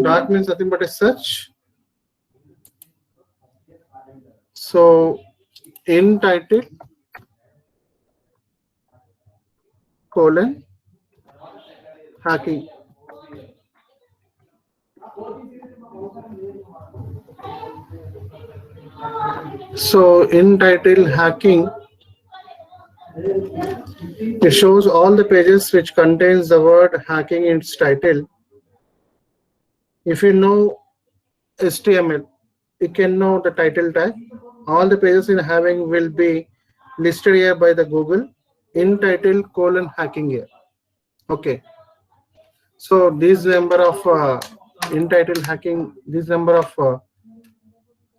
Dark means nothing but a search. So in title colon hacking. So in title hacking, it shows all the pages which contains the word hacking in its title. If you know HTML, you can know the title tag. All the pages in having will be listed here by the Google in title colon hacking here. Okay. So this number of in title hacking, this number of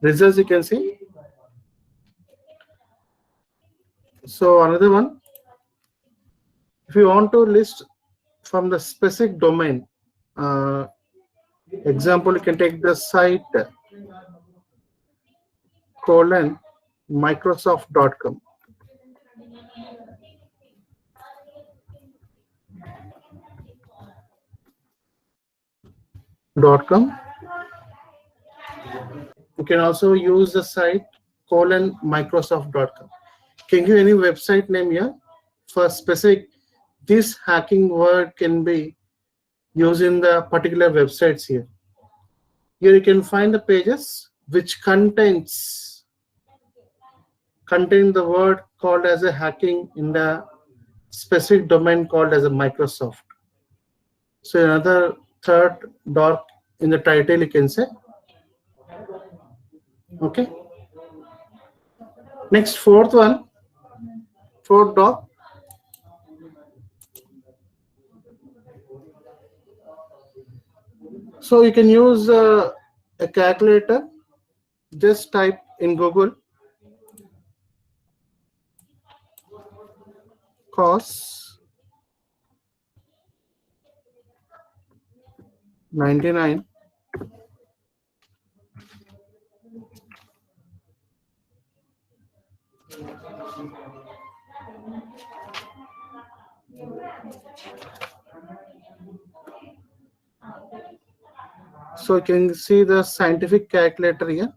results you can see. So another one, if you want to list from the specific domain, example, you can take the site colon Microsoft.com. .com. You can also use the site colon Microsoft.com. Can give any website name here for specific. This hacking word can be used in the particular websites here. Here you can find the pages which contain the word called as a hacking in the specific domain called as a Microsoft. So another third dot in the title you can say. Okay. Next fourth one, fourth dot. So you can use a calculator. Just type in Google cos 99 so you can see the scientific calculator here.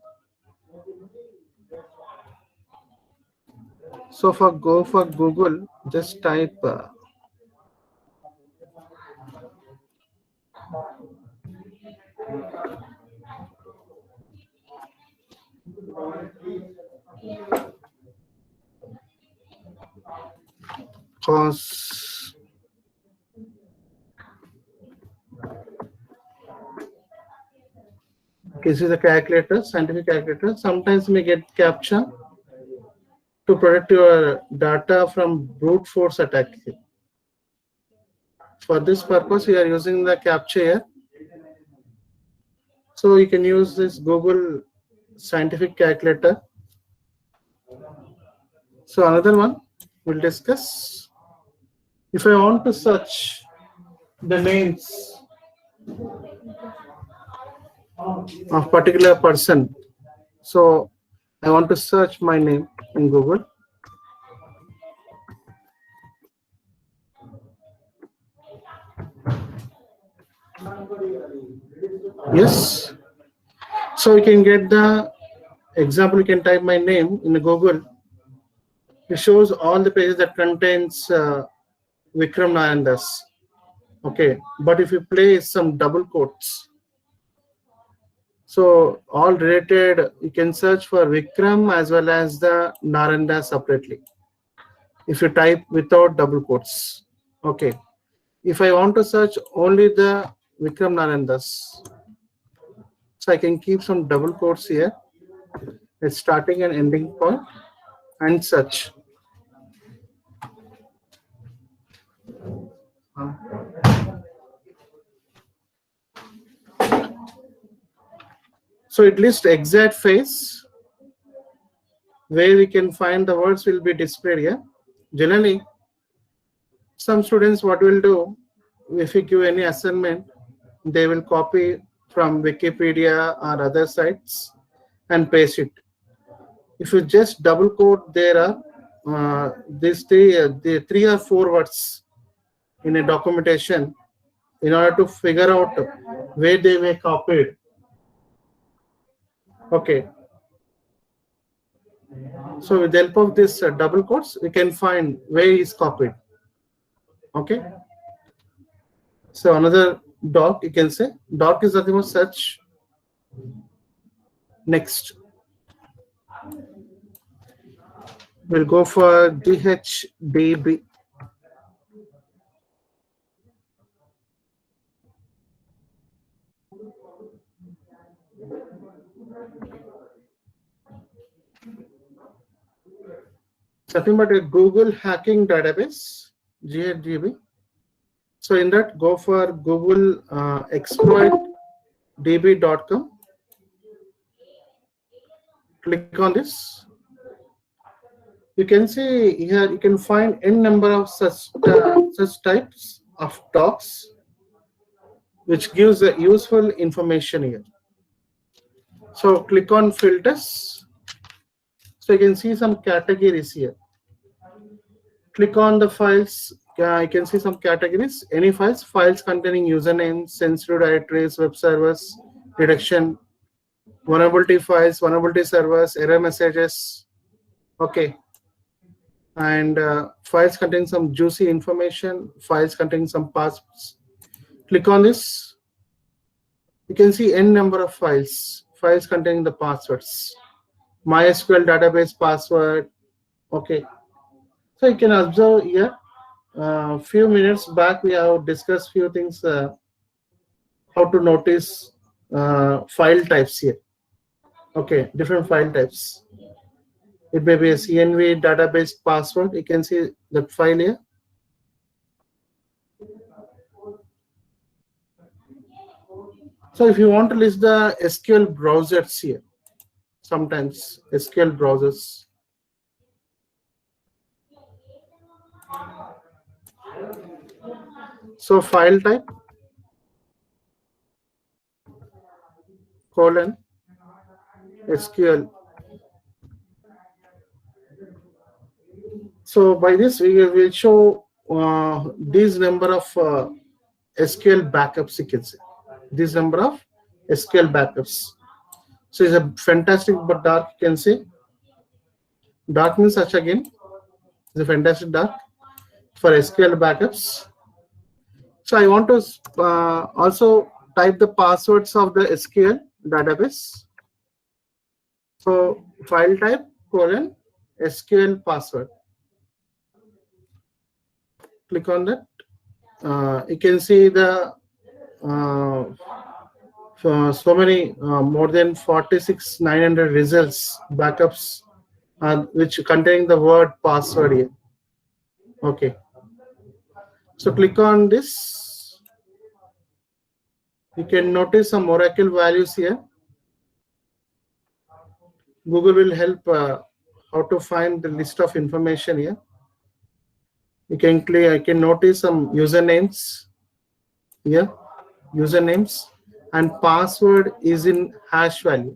So for Google, just type cos this is a calculator, scientific calculator. Sometimes you may get captcha to protect your data from brute force attack. For this purpose, we are using the captcha here. So you can use this Google scientific calculator. So another one we'll discuss. If I want to search the names of particular person, so I want to search my name in Google. Yes. So you can get the example. You can type my name in Google. It shows all the pages that contains Vikram Nayandas. Okay, but if you place some double quotes, so all related, you can search for Vikram as well as the Naranda separately. If you type without double quotes, okay. If I want to search only the Vikram Narandas, so I can keep some double quotes here. It's starting and ending point and such. So it lists exact phase where we can find the words will be displayed here. Generally, some students what will do, if you give any assignment, they will copy from Wikipedia or other sites and paste it. If you just double quote, there are these three or four words in a documentation. in order to figure out where they were copied. Okay. So with the help of this double quotes, we can find where is copied. Okay. So another doc, you can say doc is nothing but search. Next, we'll go for DHDB. Nothing but a Google hacking database, GHDB. So in that, go for Google exploitdb.com. Click on this. You can see here you can find n number of such types of docs, which gives a useful information here. So click on filters. So you can see some categories here. Click on the files. You can see some categories. Any files containing usernames, sensitive directories, web servers, detection, vulnerability files, vulnerability servers, error messages. Okay. And files containing some juicy information, files containing some passwords. Click on this. You can see n number of files containing the passwords. MySQL database password. Okay. So you can observe here. Few minutes back, we have discussed few things. How to notice file types here. Okay, different file types. It may be a CNV database password. You can see that file here. So if you want to list the SQL browsers here, sometimes SQL browsers. So file type, colon, SQL. So by this, we will show these number of SQL backups, you can say. This number of SQL backups. So it's a fantastic but dark, you can say. Dark means such again. It's a fantastic dark for SQL backups. So I want to also type the passwords of the SQL database. So file type, colon, SQL password. Click on that. You can see the so many more than 46,900 results backups which contain the word password here. Okay. So click on this. You can notice some Oracle values here. Google will help how to find the list of information here. You can notice some usernames here. Usernames and password is in hash value.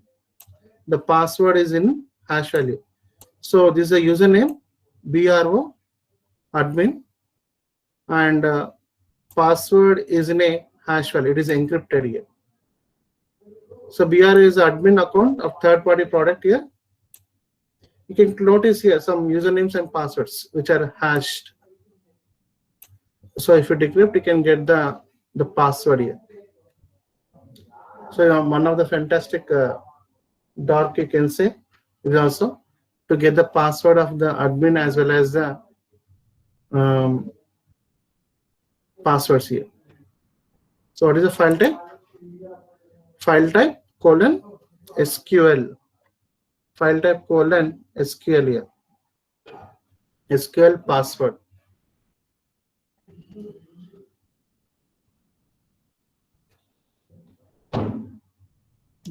The password is in hash value. So this is a username, BRO, admin, and password is in a hash value. It is encrypted here. So BR is admin account of third-party product here. You can notice here some usernames and passwords which are hashed. So if you decrypt, you can get the password here. So one of the fantastic dark, you can say, is also to get the password of the admin as well as the passwords here. So what is the file type? File type, colon, SQL. File type, colon, SQL here. SQL password.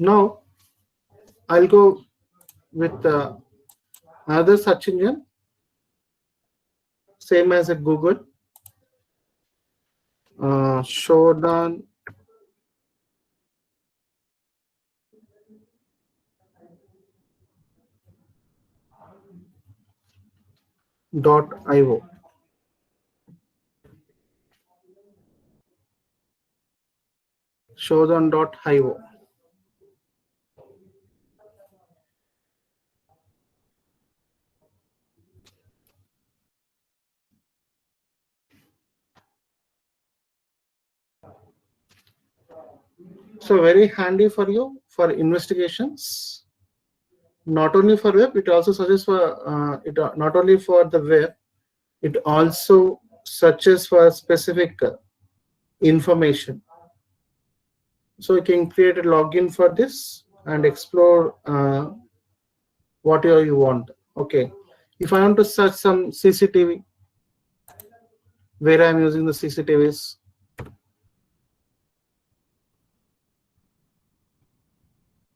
Now I'll go with another search engine, same as a Google. Shodan .io. Shodan.io. So very handy for you for investigations. Not only for web, it also searches for not only for the web, it also searches for specific information. So you can create a login for this and explore whatever you want. Okay, if I want to search some CCTV, where I'm using the CCTVs,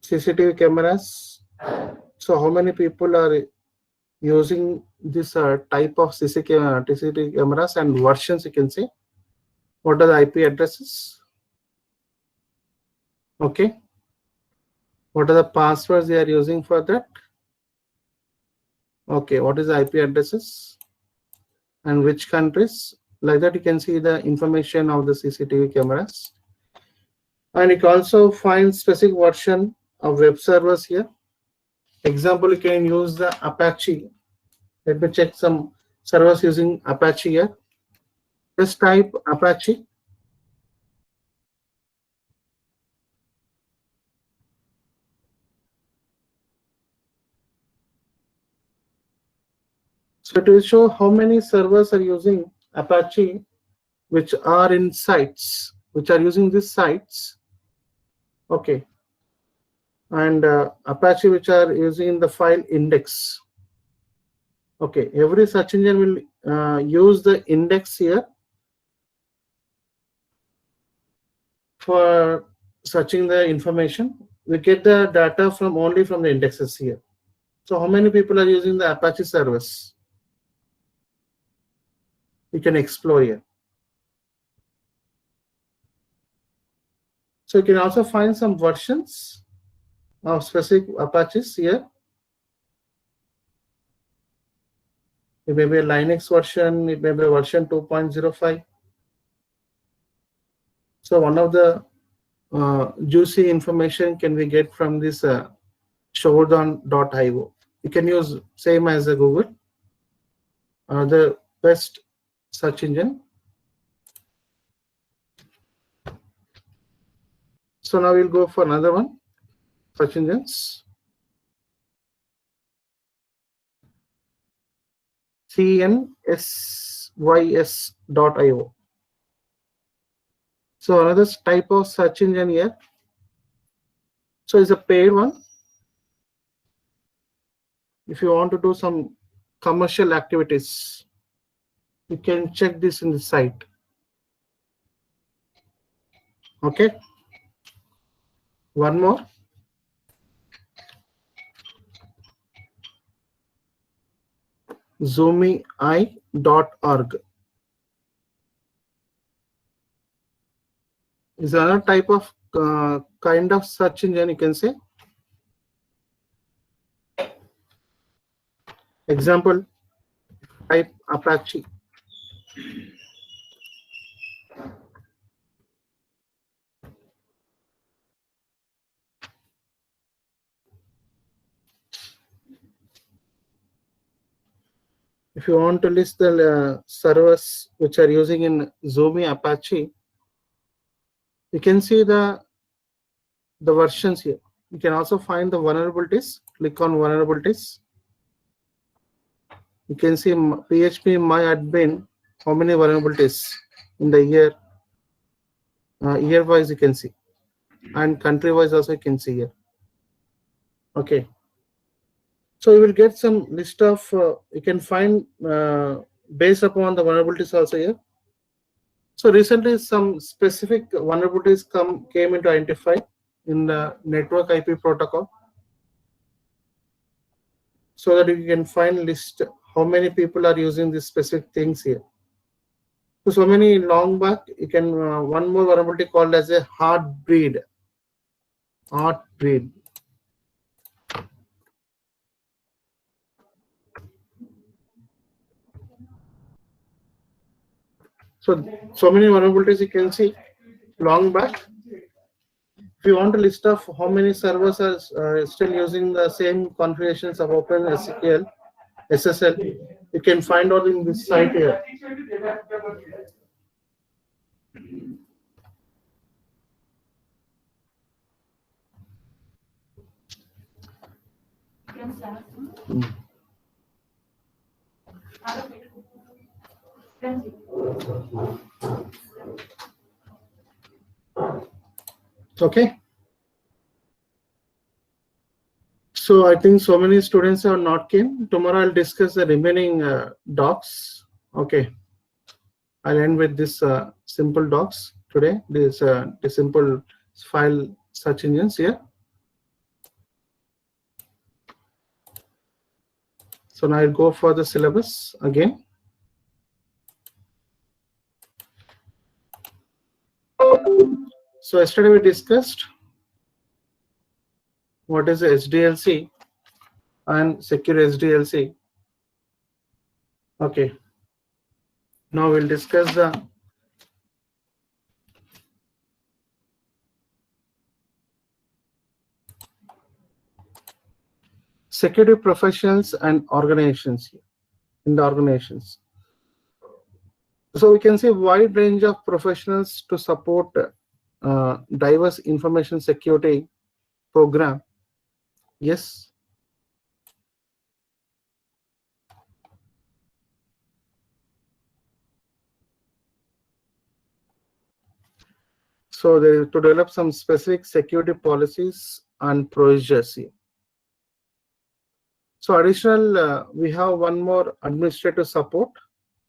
CCTV cameras. So how many people are using this type of CCTV cameras and versions? You can see what are the IP addresses. Okay, what are the passwords they are using for that? Okay, what is the IP addresses and which countries? Like that, you can see the information of the CCTV cameras. And you can also find specific version of web servers here. Example, you can use the Apache. Let me check some servers using Apache here. Just type Apache. So it will show how many servers are using Apache, which are in sites, which are using these sites. Okay. And Apache, which are using the file index. Okay, every search engine will use the index here for searching the information. We get the data from only from the indexes here. So how many people are using the Apache service? You can explore here. So you can also find some versions of specific Apaches here. It may be a Linux version, it may be a version 2.05. So one of the juicy information can we get from this Shodan.io. You can use same as the Google, the best search engine. So now we'll go for another one, search engines. CNSYS.io. So another type of search engine here. So it's a paid one. If you want to do some commercial activities, you can check this in the site. Okay. One more. zoomii.org is another type of kind of search engine, you can say. Example, type Apache. If you want to list the servers which are using in Zoomie Apache, you can see the versions here. You can also find the vulnerabilities. Click on vulnerabilities. You can see PHP MyAdmin, how many vulnerabilities in the year, year wise you can see, and country wise also you can see here. Okay. So you will get some list of, you can find based upon the vulnerabilities also here. So recently some specific vulnerabilities came into identify in the network IP protocol, so that you can find list how many people are using these specific things here. So many long back, you can one more vulnerability called as a Heartbleed. Heartbleed. So many vulnerabilities you can see long back. If you want a list of how many servers are still using the same configurations of OpenSQL, SSL, you can find out in this site here. Okay. So I think so many students have not came. Tomorrow I'll discuss the remaining docs. Okay. I'll end with this simple docs today. This the simple file search engines here. So now I'll go for the syllabus again. So yesterday we discussed what is the SDLC and secure SDLC. Okay. Now we'll discuss the security professionals and organizations in the organizations. So we can see a wide range of professionals to support diverse information security program. Yes. So they to develop some specific security policies and procedures here. So additional, we have one more administrative support,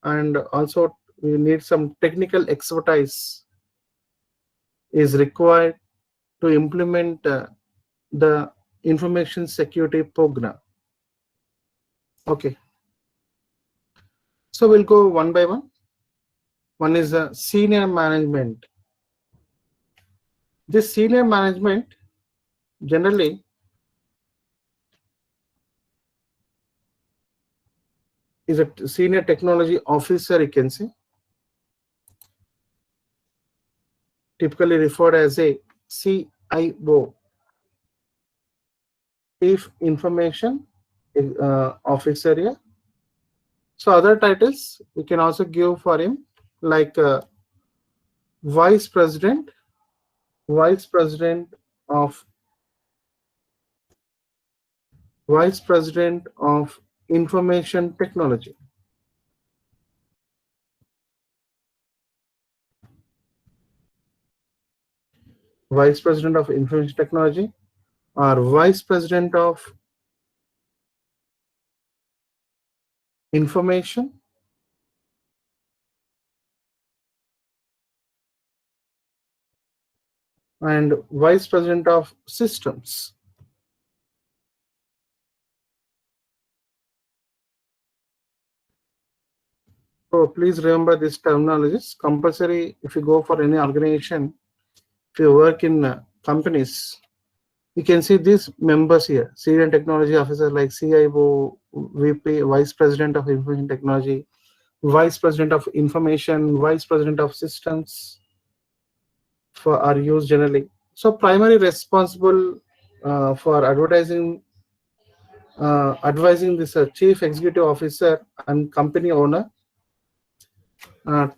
and also we need some technical expertise is required to implement the information security program. Okay. So we'll go one by one. One is senior management. This senior management generally is a senior technology officer, you can say, typically referred as a CIO, Chief Information Officer here. So other titles we can also give for him, like Vice President of Information Technology. Vice President of Information Technology, or Vice President of Information and Vice President of Systems. So please remember this terminologies. Compulsory if you go for any organization, if you work in companies, you can see these members here: senior technology officer like CIO, VP, Vice President of Information Technology, Vice President of Information, Vice President of Systems are used generally. So primary responsible for advising this Chief Executive Officer and company owner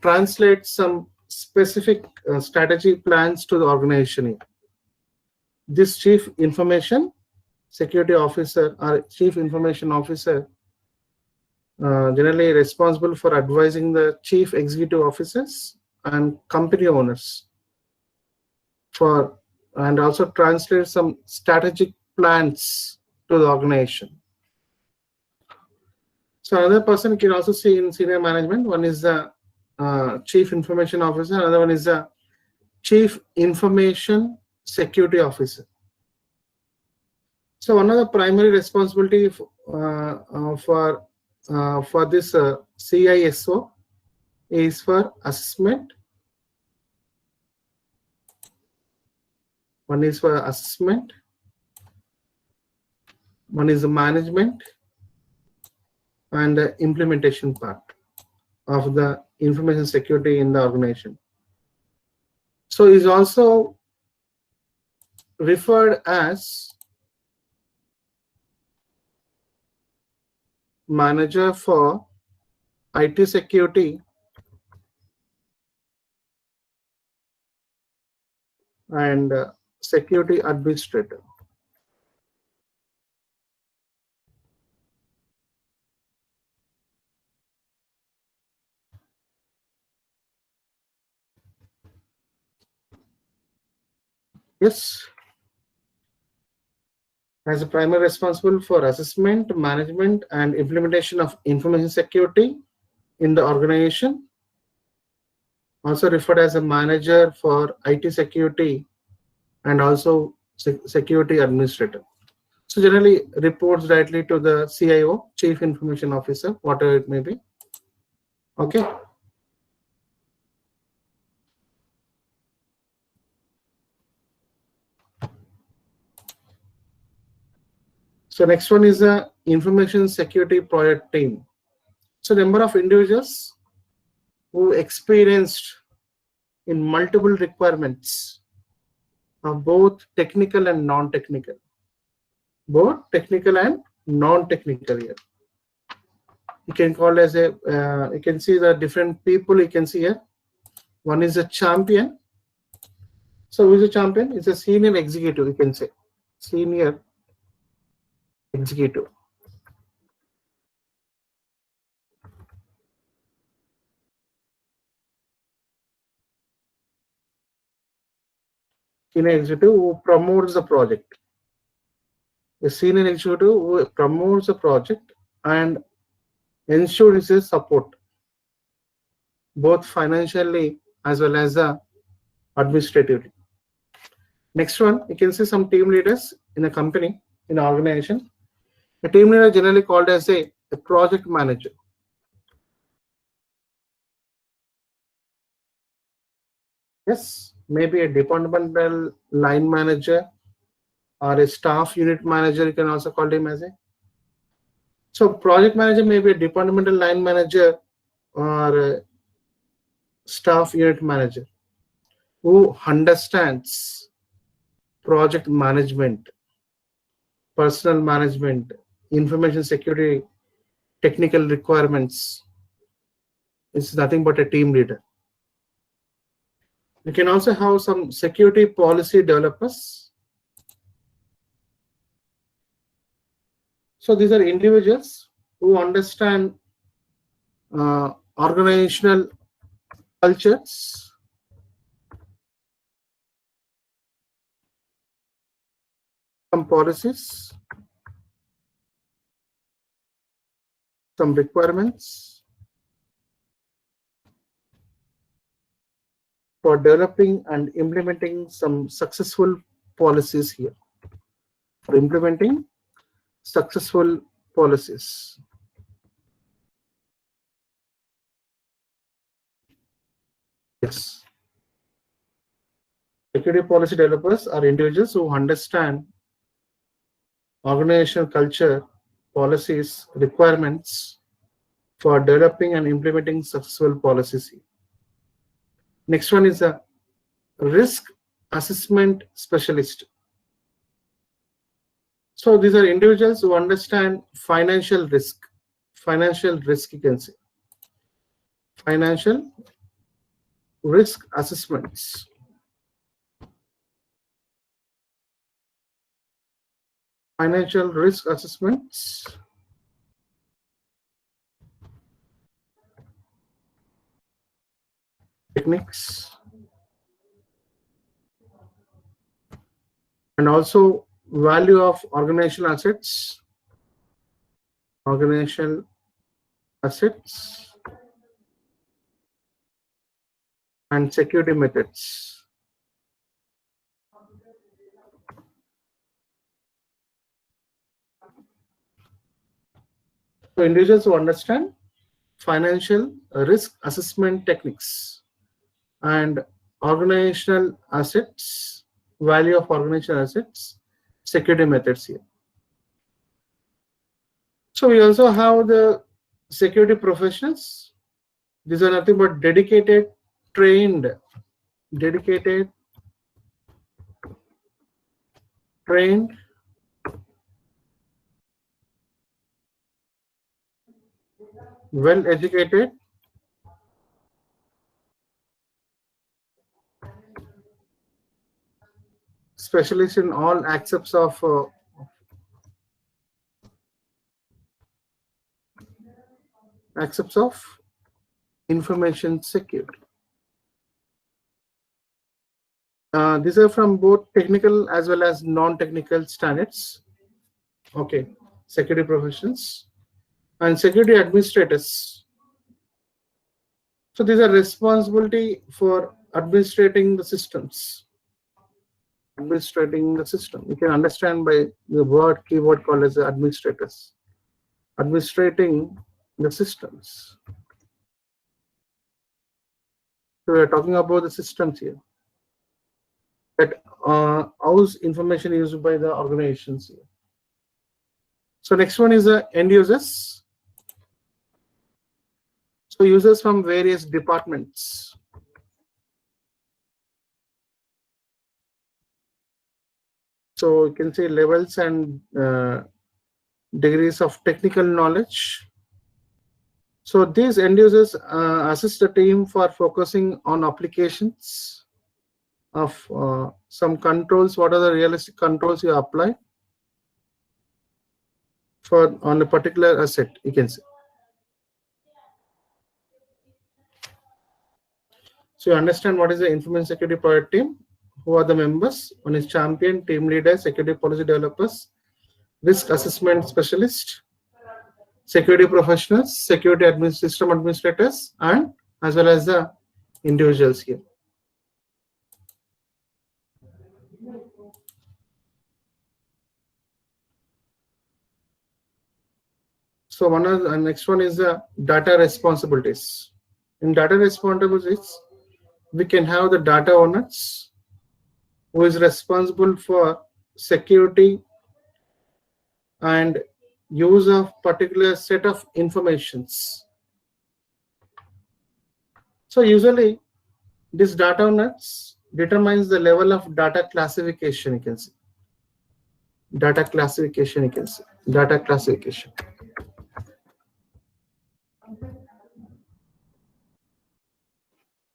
translate some specific strategy plans to the organization. This Chief Information Security Officer or Chief Information Officer generally responsible for advising the Chief Executive Officers and company owners and also translate some strategic plans to the organization. So another person you can also see in senior management. One is the Chief Information Officer, another one is the Chief Information Security Officer. So one of the primary responsibility for this CISO is for assessment. One is for assessment. One is the management and the implementation part of the information security in the organization. So is also referred as manager for IT security and security administrator. Yes, as a primary responsible for assessment, management, and implementation of information security in the organization. Also referred as a manager for IT security and also security administrator. So generally reports directly to the CIO, Chief Information Officer, whatever it may be. Okay. So next one is the information security project team. So number of individuals who experienced in multiple requirements of both technical and non-technical. Both technical and non-technical here. You can call as a, you can see the different people you can see here. One is a champion. So who is a champion? It's a senior executive, you can say. Senior executive. Senior executive who promotes the project. A senior executive who promotes the project and ensures its support, both financially as well as administratively. Next one, you can see some team leaders in a company, in an organization. A team leader generally called as a project manager. Yes, maybe a departmental line manager or a staff unit manager, you can also call him as a. So project manager may be a departmental line manager or a staff unit manager who understands project management, personal management, information security, technical requirements. It's nothing but a team leader. You can also have some security policy developers. So these are individuals who understand organizational cultures, some policies, some requirements for developing and implementing some successful policies here. For implementing successful policies. Yes. Security policy developers are individuals who understand organizational culture, policies, requirements for developing and implementing successful policies. Next one is a risk assessment specialist. So these are individuals who understand financial risk. Financial risk, you can say. Financial risk assessments. Financial risk assessments. Techniques. And also value of organizational assets. Organizational assets. And security methods. So individuals who understand financial risk assessment techniques and organizational assets, value of organizational assets, security methods here. So we also have the security professionals. These are nothing but dedicated, trained trained, well educated, specialist in all aspects of information security. These are from both technical as well as non-technical standards. Okay, security professions and security administrators. So these are responsibility for administrating the systems. Administrating the system. You can understand by the keyword called as the administrators. Administrating the systems. So we are talking about the systems here. That how's information used by the organizations here. So next one is the end users. So users from various departments. So you can say levels and degrees of technical knowledge. So these end users assist the team for focusing on applications of some controls. What are the realistic controls you apply for on a particular asset, you can say. So you understand what is the information security product team, who are the members. One is champion, team leader, security policy developers, risk assessment specialist, security professionals, security system administrators, and as well as the individuals here. So next one is the data responsibilities. In data responsibilities, we can have the data owners who is responsible for security and use of particular set of informations. So usually this data owners determines the level of data classification, you can see. Data classification, you can see. Data classification.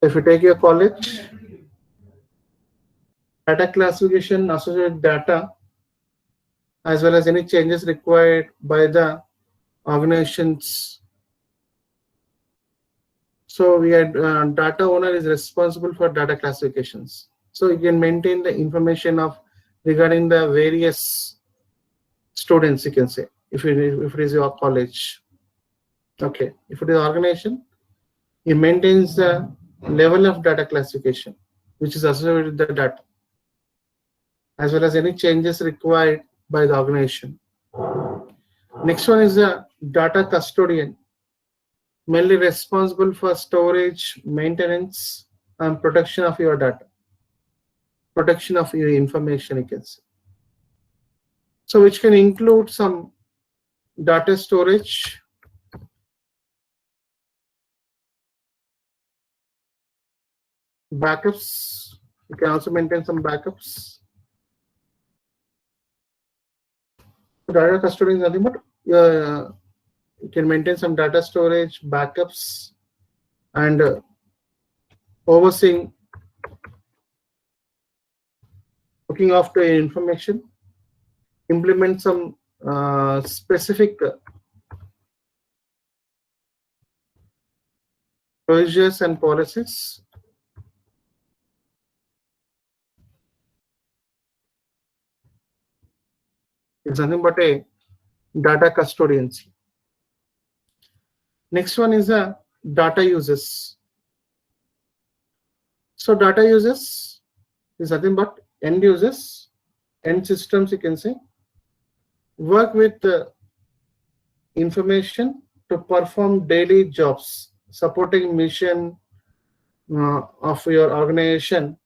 If you take your college, data classification associated data as well as any changes required by the organizations. So we had data owner is responsible for data classifications. So you can maintain the information of regarding the various students, you can say, if it is your college. Okay, if it is organization, it maintains the level of data classification which is associated with the data, as well as any changes required by the organization. Next one is the data custodian, mainly responsible for storage, maintenance, and protection of your data, protection of your information, you can say. So which can include some data storage, backups. You can also maintain some backups. Data custodian is nothing but you can maintain some data storage, backups, and overseeing, looking after information, implement some specific procedures and policies. It's nothing but a data custodians. Next one is a data users. So data users is nothing but end users, end systems, you can say, work with the information to perform daily jobs, supporting mission of your organization,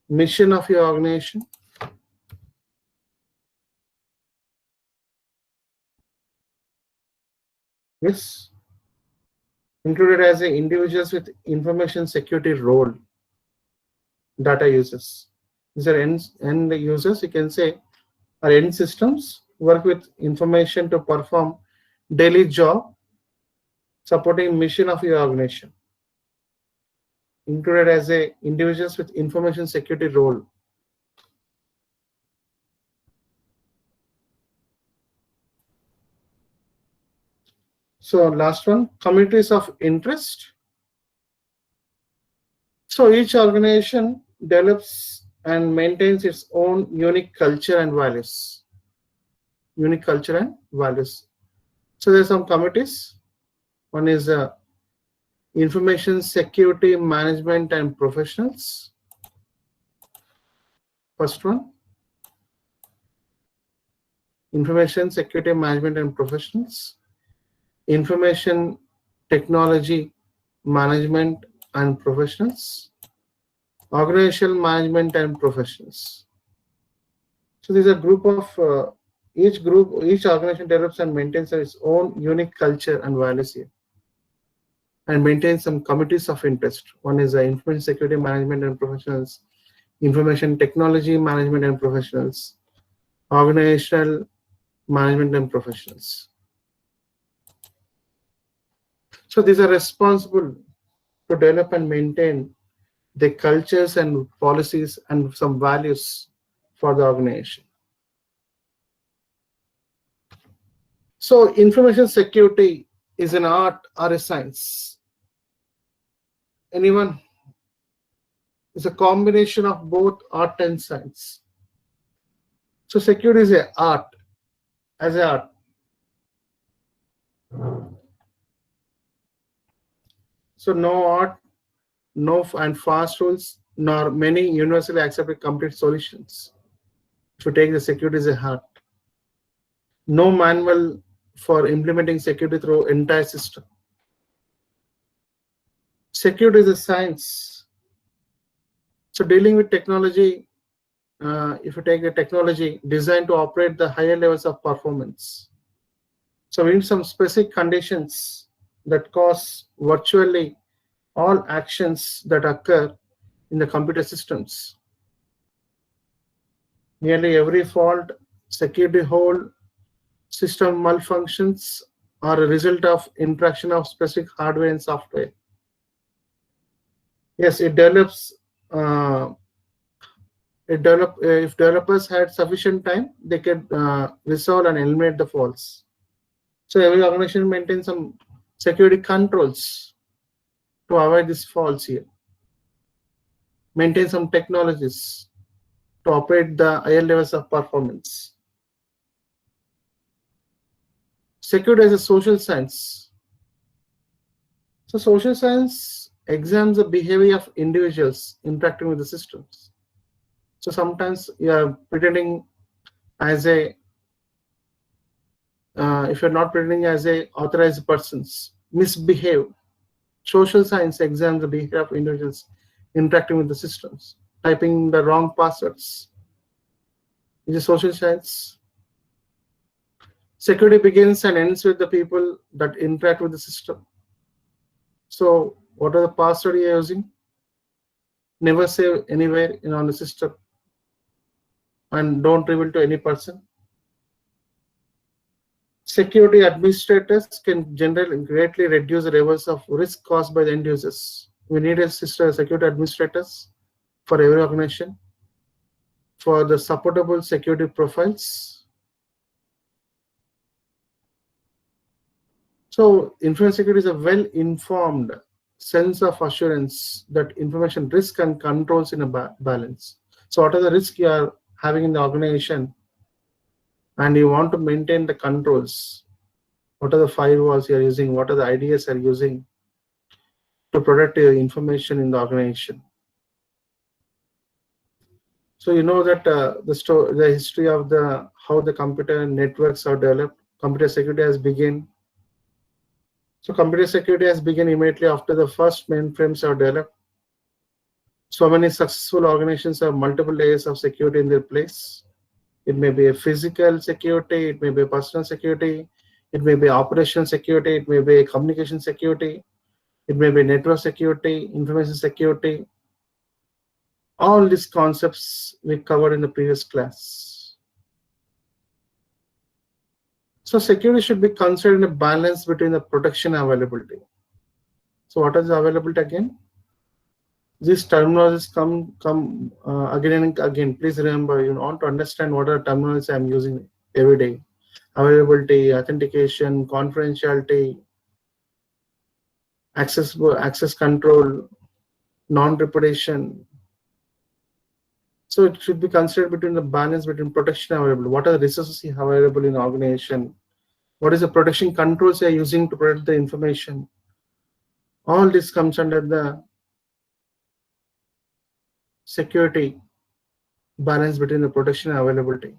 mission of your organization. Yes, included as a individuals with information security role, data users. These are end users. You can say our end systems work with information to perform daily job, supporting mission of your organization, included as a individuals with information security role. So last one, communities of interest. So each organization develops and maintains its own unique culture and values. Unique culture and values. So there's some committees. One is information security management and professionals. First one, information security management and professionals. Information technology management and professionals. Organizational management and professionals. So these are group of each organization develops and maintains its own unique culture and values here, and maintains some committees of interest. One is information security management and professionals, information technology management and professionals, organizational management and professionals. So these are responsible to develop and maintain the cultures and policies and some values for the organization. So information security is an art or a science? Anyone? It's a combination of both art and science. So security is an art, as an art. So no art, no and fast rules, nor many universally accepted complete solutions. To take the security as a art. No manual for implementing security through entire system. Security is a science. So dealing with technology, if you take the technology designed to operate the higher levels of performance. So we need some specific conditions that cause virtually all actions that occur in the computer systems. Nearly every fault, security hole, system malfunctions are a result of interaction of specific hardware and software. Yes, it develops. If developers had sufficient time, they could resolve and eliminate the faults. So every organization maintains some security controls to avoid these faults here. Maintain some technologies to operate the higher levels of performance. Security as a social science. So social science examines the behavior of individuals interacting with the systems. So sometimes you are pretending as a if you're not pretending as a authorized persons, misbehave. Social science examines the behavior of individuals interacting with the systems, typing the wrong passwords. Is a social science. Security begins and ends with the people that interact with the system. So what are the password you're using? Never save anywhere on the system, and don't reveal to any person. Security administrators can generally greatly reduce the levels of risk caused by the end users. We need a security administrators for every organization for the supportable security profiles. So information security is a well-informed sense of assurance that information risk and controls in a balance. So what are the risks you are having in the organization, and you want to maintain the controls? What are the firewalls you are using? What are the IDS you are using to protect your information in the organization? So you know that the history of how the computer networks are developed. Computer security has begun. So computer security has begun immediately after the first mainframes are developed. So many successful organizations have multiple layers of security in their place. It may be a physical security, it may be a personal security, it may be operational security, it may be a communication security, it may be network security, information security. All these concepts we covered in the previous class. So security should be considered in a balance between the protection and availability. So what is availability again? These terminologies come again and again. Please remember, you want to understand what are the terminologies I'm using every day. Availability, authentication, confidentiality, access control, non-repudiation. So it should be considered between the balance between protection and availability. What are the resources available in the organization? What is the protection controls you are using to protect the information? All this comes under the security balance between the protection and availability.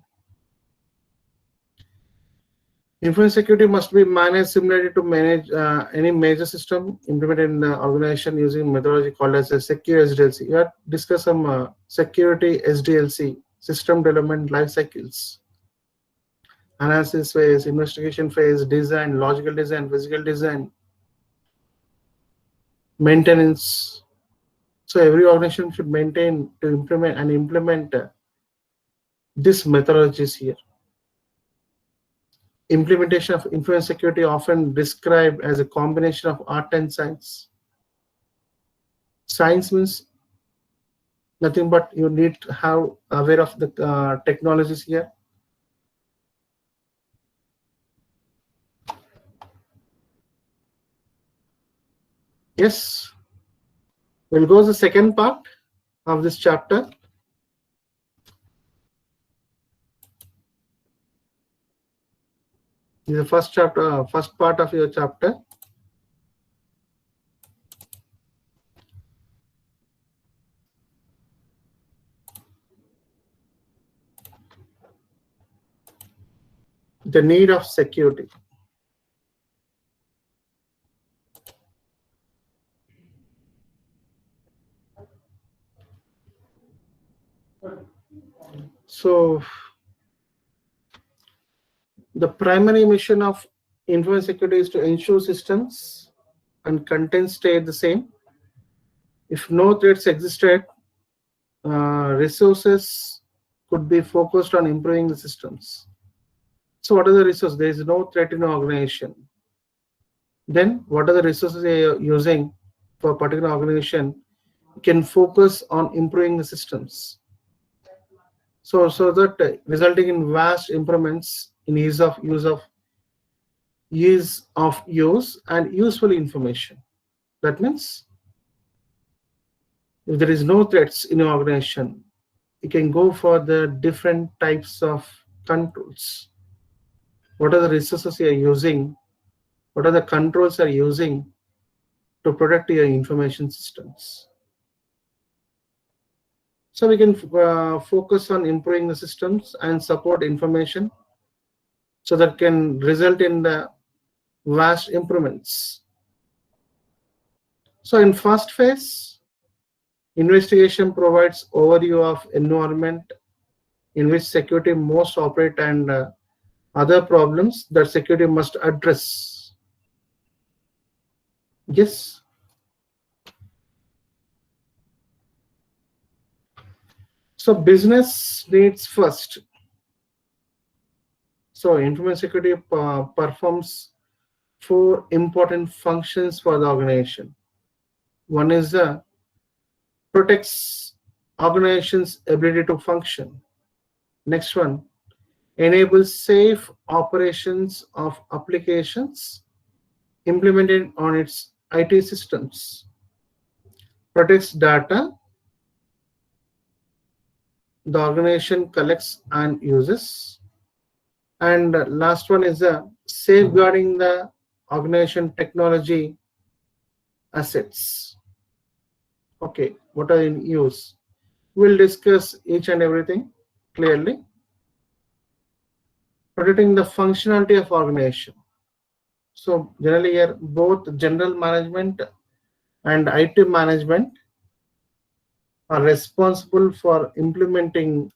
Information security must be managed similarly to manage any major system implemented in the organization using methodology called as a secure SDLC. We have discussed some security SDLC, system development life cycles, analysis phase, investigation phase, design, logical design, physical design, maintenance. So every organization should maintain to implement these methodologies here. Implementation of information security often described as a combination of art and science. Science means nothing but you need to have aware of the technologies here. Yes, we'll go to the second part of this chapter. This is the first chapter, first part of your chapter. The need of security. So the primary mission of information security is to ensure systems and content stay the same. If no threats existed, resources could be focused on improving the systems. So what are the resources? There is no threat in an organization. Then what are the resources they are using for a particular organization? You can focus on improving the systems. So that resulting in vast improvements in ease of use and useful information. That means if there is no threats in your organization, you can go for the different types of controls. What are the resources you are using? What are the controls you are using to protect your information systems? So we can focus on improving the systems and support information so that can result in the vast improvements. So in first phase, investigation provides overview of environment in which security most operate and other problems that security must address. Yes. So business needs first. So information security performs 4 important functions for the organization. One is protects organization's ability to function. Next one, enables safe operations of applications implemented on its IT systems. Protects data the organization collects and uses. And last one is safeguarding the organization technology assets. Okay, what are in use? We'll discuss each and everything clearly. Protecting the functionality of organization. So generally here both general management and IT management are responsible for implementation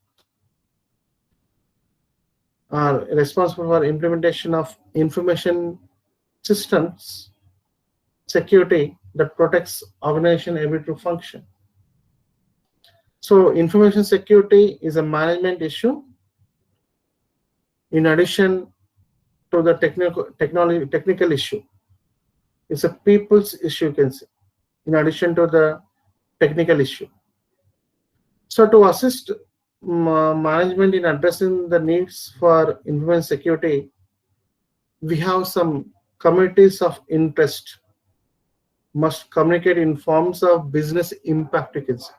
of information systems security that protects organization ability to function. So information security is a management issue in addition to the technical issue. It's a people's issue, you can say, in addition to the technical issue. So to assist management in addressing the needs for information security, we have some committees of interest must communicate in forms of business impact, you can say,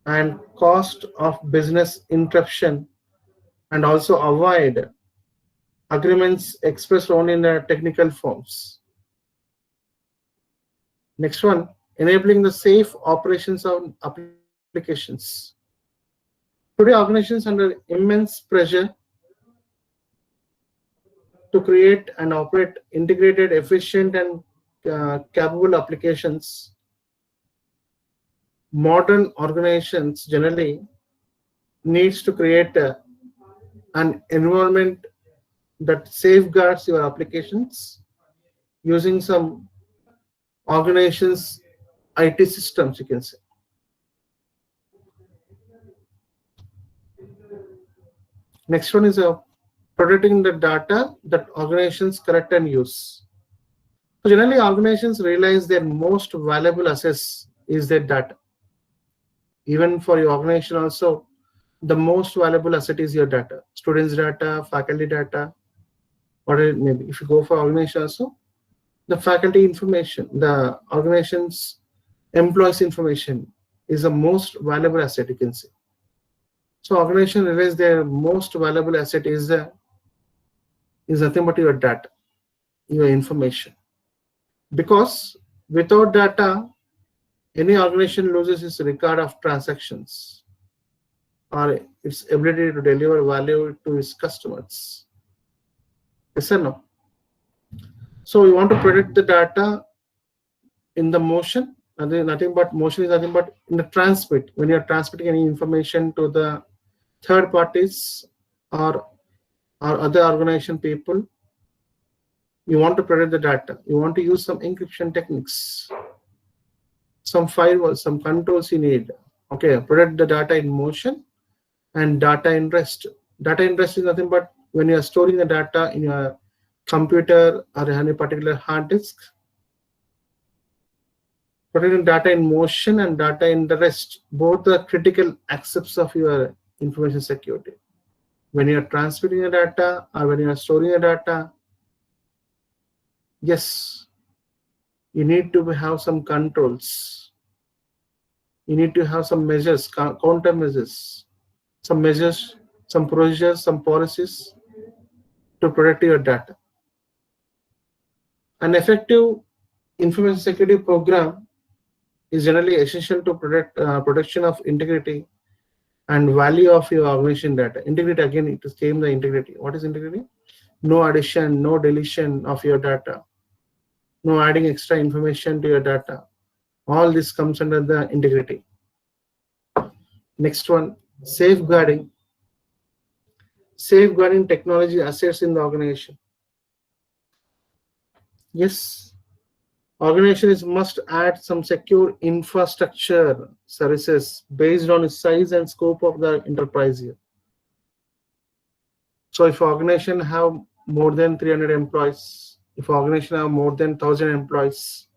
and cost of business interruption, and also avoid agreements expressed only in the technical forms. Next one, enabling the safe operations of applications. Today, organizations under immense pressure to create and operate integrated, efficient, and capable applications. Modern organizations generally needs to create an environment that safeguards your applications using some organizations IT systems, you can say. Next one is protecting the data that organizations collect and use. So generally, organizations realize their most valuable assets is their data. Even for your organization also, the most valuable asset is your data. Students' data, faculty data, or maybe if you go for organization also, the faculty information, the organization's employees information is the most valuable asset, you can say. So organization realize their most valuable asset is nothing but your data, your information. Because without data, any organization loses its record of transactions or its ability to deliver value to its customers. Yes or no? So we want to predict the data in the motion. Nothing but motion is nothing but in the transmit. When you are transmitting any information to the third parties or other organization people, you want to protect the data. You want to use some encryption techniques, some firewalls, some controls you need. Okay, protect the data in motion and data in rest. Data in rest is nothing but when you are storing the data in your computer or any particular hard disk. Protecting data in motion and data in the rest, both are critical aspects of your information security. When you are transmitting the data or when you are storing the data, yes, you need to have some controls. You need to have some measures, countermeasures, some measures, some procedures, some policies to protect your data. An effective information security program is generally essential to protect protection of integrity and value of your organization data. Integrity, again, it is came the integrity. What is integrity? No addition, no deletion of your data, no adding extra information to your data. All this comes under the integrity. Next one, safeguarding. Safeguarding technology assets in the organization. Yes, organizations must add some secure infrastructure services based on the size and scope of the enterprise here. So if organization have more than 300 employees, if organization have more than 1,000 employees,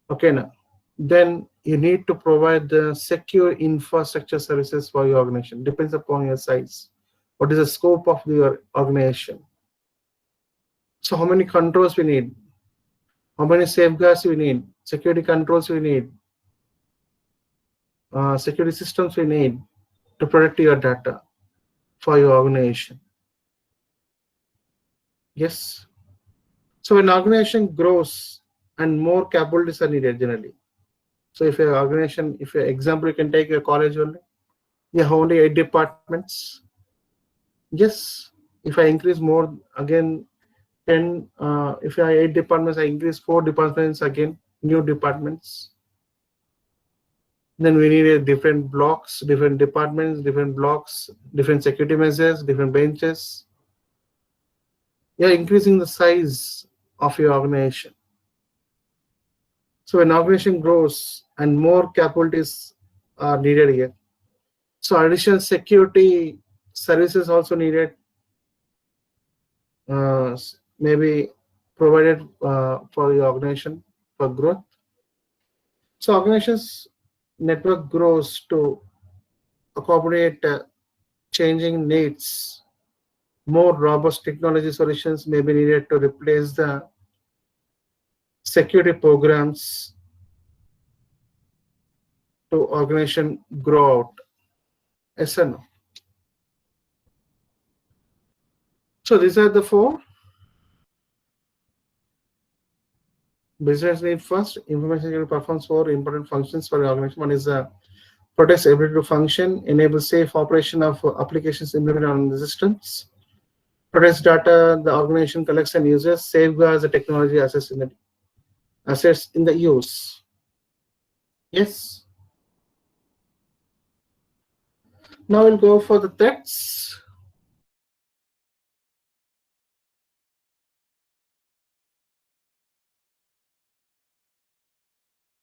okay, now then you need to provide the secure infrastructure services for your organization. Depends upon your size. What is the scope of your organization? So how many controls we need? How many safeguards we need? Security controls we need? Security systems we need to protect your data for your organization. Yes. So when organization grows and more capabilities are needed generally. So if your organization, if your example, you can take your college only, you have only 8 departments. Yes. If I increase more, again 10, if I have 8 departments, I increase 4 departments, again new departments. Then we need a different blocks, different departments, different blocks, different security measures, different benches. You're increasing the size of your organization. So when organization grows and more capabilities are needed here. So additional security services also needed, maybe provided for the organization for growth. So organizations network grows to accommodate changing needs. More robust technology solutions may be needed to replace the security programs to organization grow out. Yes or no? So these are the four business need. First, information security performs four important functions for the organization. One is protects ability to function, enables safe operation of applications implemented on the systems, protects data the organization collects and uses, safeguards the technology assets in the use. Yes. Now we'll go for the threats.